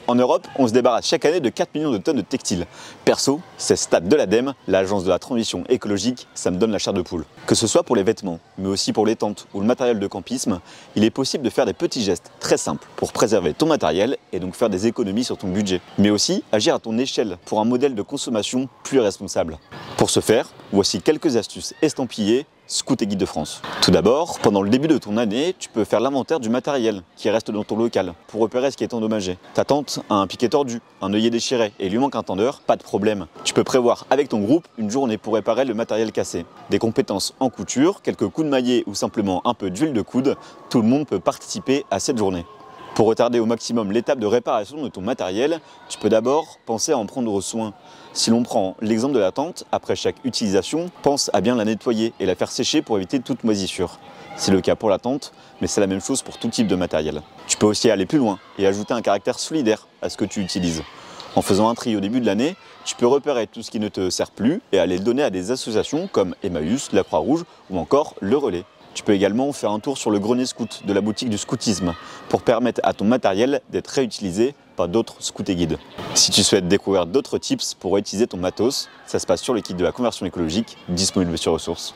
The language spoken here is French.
En Europe, on se débarrasse chaque année de 4 millions de tonnes de textiles. Perso, ces stats de l'ADEME, l'agence de la transition écologique, ça me donne la chair de poule. Que ce soit pour les vêtements, mais aussi pour les tentes ou le matériel de campisme, il est possible de faire des petits gestes très simples pour préserver ton matériel et donc faire des économies sur ton budget. Mais aussi agir à ton échelle pour un modèle de consommation plus responsable. Pour ce faire, voici quelques astuces estampillées Scout et Guide de France. Tout d'abord, pendant le début de ton année, tu peux faire l'inventaire du matériel qui reste dans ton local pour repérer ce qui est endommagé. Ta tente a un piquet tordu, un œillet déchiré et il lui manque un tendeur, pas de problème. Tu peux prévoir avec ton groupe une journée pour réparer le matériel cassé. Des compétences en couture, quelques coups de maillet ou simplement un peu d'huile de coude, tout le monde peut participer à cette journée. Pour retarder au maximum l'étape de réparation de ton matériel, tu peux d'abord penser à en prendre soin. Si l'on prend l'exemple de la tente, après chaque utilisation, pense à bien la nettoyer et la faire sécher pour éviter toute moisissure. C'est le cas pour la tente, mais c'est la même chose pour tout type de matériel. Tu peux aussi aller plus loin et ajouter un caractère solidaire à ce que tu utilises. En faisant un tri au début de l'année, tu peux repérer tout ce qui ne te sert plus et aller le donner à des associations comme Emmaüs, la Croix-Rouge ou encore le Relais. Tu peux également faire un tour sur le grenier scout de la boutique du scoutisme pour permettre à ton matériel d'être réutilisé par d'autres scouts et guides. Si tu souhaites découvrir d'autres tips pour réutiliser ton matos, ça se passe sur le kit de la conversion écologique disponible sur Ressources.